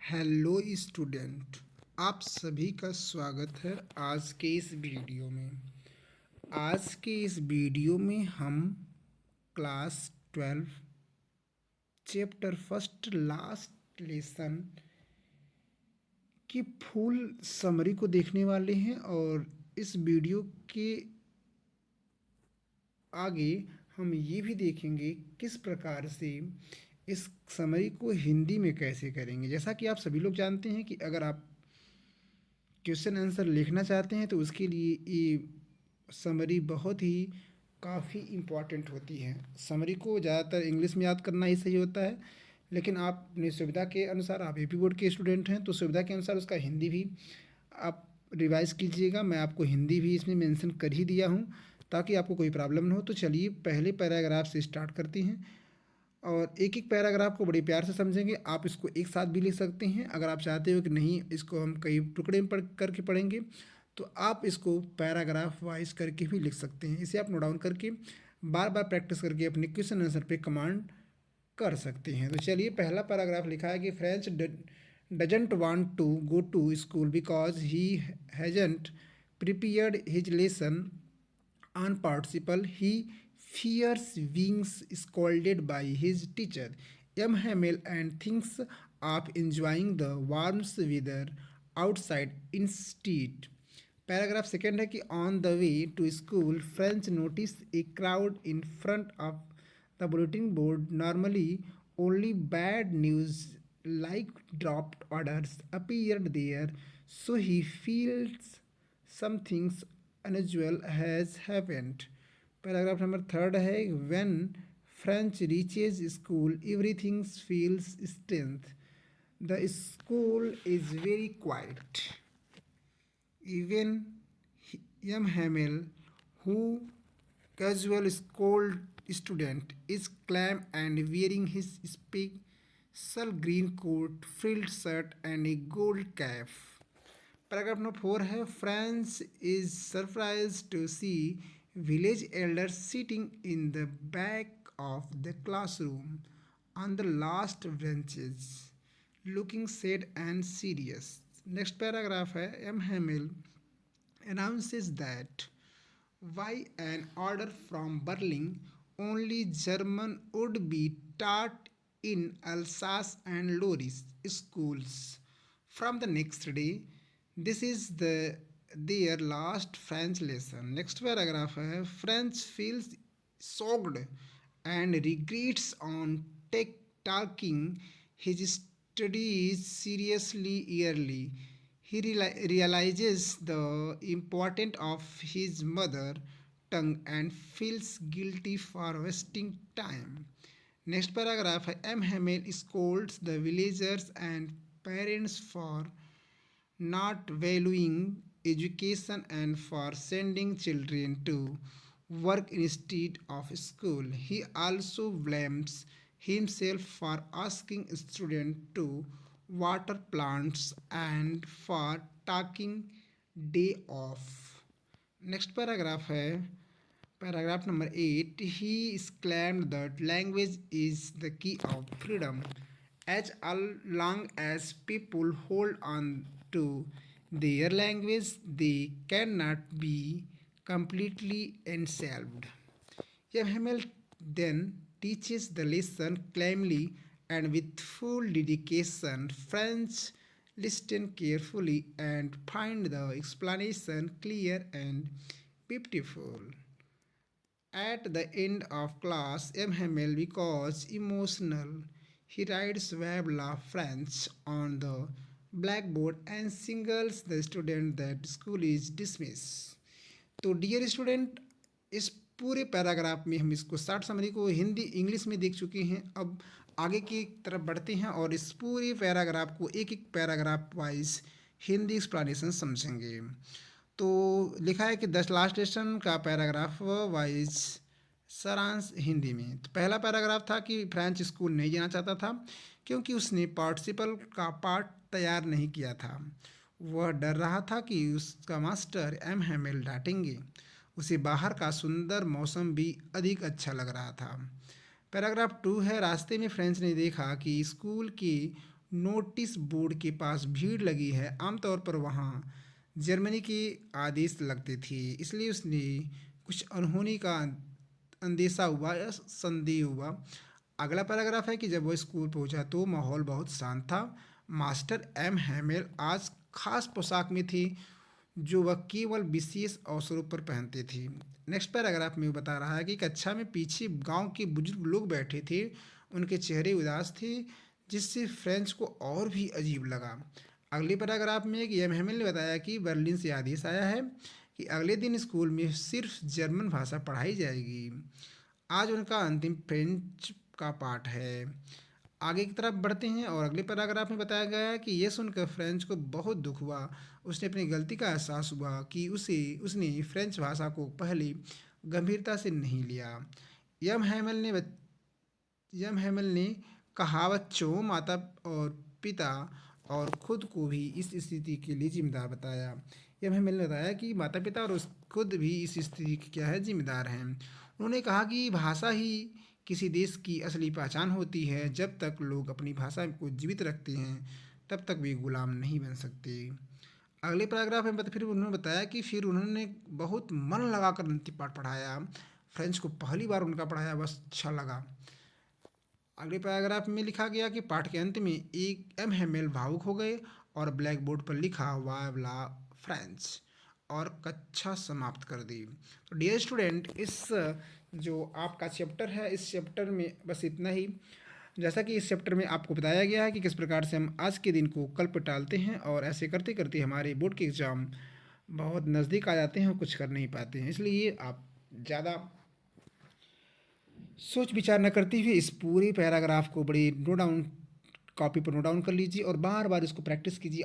Hello student, आप सभी का स्वागत है आज के इस वीडियो में। आज के इस वीडियो में हम class 12 chapter first last lesson की फुल समरी को देखने वाले हैं और इस वीडियो के आगे हम ये भी देखेंगे किस प्रकार से इस समरी को हिंदी में कैसे करेंगे। जैसा कि आप सभी लोग जानते हैं कि अगर आप क्वेश्चन आंसर लिखना चाहते हैं तो उसके लिए ये समरी बहुत ही काफ़ी इम्पॉर्टेंट होती है। समरी को ज़्यादातर इंग्लिश में याद करना ही सही होता है, लेकिन आप अपनी सुविधा के अनुसार, आप यूपी बोर्ड के स्टूडेंट हैं तो सुविधा के अनुसार उसका हिंदी भी आप रिवाइज़ कीजिएगा। मैं आपको हिंदी भी इसमें मेंशन कर ही दिया हूँ ताकि आपको कोई प्रॉब्लम ना हो। तो चलिए पहले पैराग्राफ से स्टार्ट करते हैं और एक एक पैराग्राफ को बड़े प्यार से समझेंगे। आप इसको एक साथ भी लिख सकते हैं। अगर आप चाहते हो कि नहीं इसको हम कई टुकड़े में पढ़ करके पढ़ेंगे तो आप इसको पैराग्राफ वाइज करके भी लिख सकते हैं। इसे आप नोट डाउन करके बार बार प्रैक्टिस करके अपने क्वेश्चन आंसर पे कमांड कर सकते हैं। तो चलिए पहला पैराग्राफ लिखा है कि French doesn't want to go to school because he hasn't prepared his lesson on participle. He fears being scolded by his teacher M. Hamel and thinks of enjoying the warm weather outside instead. Paragraph second है कि on the way to school French notice a crowd in front of the bulletin board normally only bad news like dropped orders appeared there, so he feels some things unusual has happened. Paragraph number third है when French reaches school everything feels strength. The school is very quiet. Even M. Hamel, who casual school student, is calm and wearing his special green coat, frilled shirt and a gold cap. Paragraph number four है Franz is surprise to see village elders sitting in the back of the classroom on the last benches looking sad and serious. Next paragraph है M Hamel announces that by an order from Berlin, only German would be taught in Alsace and Lorraine schools from the next day. This is their last French lesson. Next paragraph है French feels shocked and regrets on taking his studies seriously yearly. He realizes the importance of his mother tongue and feels guilty for wasting time. Next paragraph है M. Hamel scolds the villagers and parents for not valuing education and for sending children to work instead of school. He also blames himself for asking students to water plants and for taking day off. Next paragraph है paragraph number 8. He exclaimed that language is the key of freedom. As long as people hold on to their language, they cannot be completely enslaved. Hamel then teaches the lesson calmly and with full dedication. French listen carefully and find the explanation clear and beautiful. At the end of class, M. Hamel becomes emotional. He writes Vabla French on the blackboard and signals the student that school is dismissed. तो dear student, इस पूरे paragraph में हम इसको short summary को Hindi English में देख चुके हैं। अब आगे की तरफ बढ़ते हैं और इस पूरे पैराग्राफ को एक एक पैराग्राफ वाइज हिंदी एक्सप्लेनेशन समझेंगे। तो लिखा है कि द लास्ट लेसन का पैराग्राफ वाइज सारांश हिंदी में। तो पहला पैराग्राफ था कि फ्रेंच स्कूल नहीं जाना चाहता था क्योंकि उसने पार्टिसिपल का पार्ट तैयार नहीं किया था। वह डर रहा था कि उसका मास्टर एम हेमिल डांटेंगे। उसे बाहर का सुंदर मौसम भी अधिक अच्छा लग रहा था। पैराग्राफ 2 है रास्ते में फ्रेंच ने देखा कि स्कूल की नोटिस बोर्ड के पास भीड़ लगी है। आमतौर पर वहाँ जर्मनी के आदेश लगते थे, इसलिए उसने कुछ अनहोनी का अंदेशा हुआ या संदेह हुआ। अगला पैराग्राफ है कि जब वह स्कूल पहुंचा तो माहौल बहुत शांत था। मास्टर एम हैमेल आज खास पोशाक में थे जो वह केवल विशेष अवसरों पर पहनते थे। नेक्स्ट पैराग्राफ में वो बता रहा है कि कक्षा में पीछे गांव के बुजुर्ग लोग बैठे थे। उनके चेहरे उदास थे, जिससे फ्रेंच को और भी अजीब लगा। अगले पैराग्राफ में एक एम हैमिल ने बताया कि बर्लिन से आदेश आया है कि अगले दिन स्कूल में सिर्फ जर्मन भाषा पढ़ाई जाएगी। आज उनका अंतिम फ्रेंच का पाठ है। आगे की तरफ बढ़ते हैं और अगले पैराग्राफ में बताया गया है कि यह सुनकर फ्रेंच को बहुत दुख हुआ। उसने अपनी गलती का एहसास हुआ कि उसने फ्रेंच भाषा को पहले गंभीरता से नहीं लिया। यम हैमल ने यम हैमल ने कहावत माता और पिता और खुद को भी इस स्थिति के लिए जिम्मेदार बताया। यम हैमल ने बताया कि माता पिता और उस खुद भी इस स्थिति के क्या है जिम्मेदार हैं। उन्होंने कहा कि भाषा ही किसी देश की असली पहचान होती है। जब तक लोग अपनी भाषा को जीवित रखते हैं तब तक वे गुलाम नहीं बन सकते। अगले पैराग्राफ में फिर उन्होंने बताया कि फिर उन्होंने बहुत मन लगाकर अंतिम पाठ पढ़ाया। फ्रेंच को पहली बार उनका पढ़ाया बस अच्छा लगा। अगले पैराग्राफ में लिखा गया कि पाठ के अंत में एक एम हैमेल भावुक हो गए और ब्लैक बोर्ड पर लिखा वावला फ्रेंच और कक्षा समाप्त कर दी। तो डियर स्टूडेंट, इस जो आपका चैप्टर है इस चैप्टर में बस इतना ही। जैसा कि इस चैप्टर में आपको बताया गया है कि किस प्रकार से हम आज के दिन को कल पर टालते हैं और ऐसे करते करते हमारे बोर्ड के एग्ज़ाम बहुत नज़दीक आ जाते हैं और कुछ कर नहीं पाते हैं। इसलिए आप ज़्यादा सोच विचार न करते हुए इस पूरे पैराग्राफ को बड़ी नोट डाउन कॉपी पर नोट डाउन कर लीजिए और बार बार इसको प्रैक्टिस कीजिए।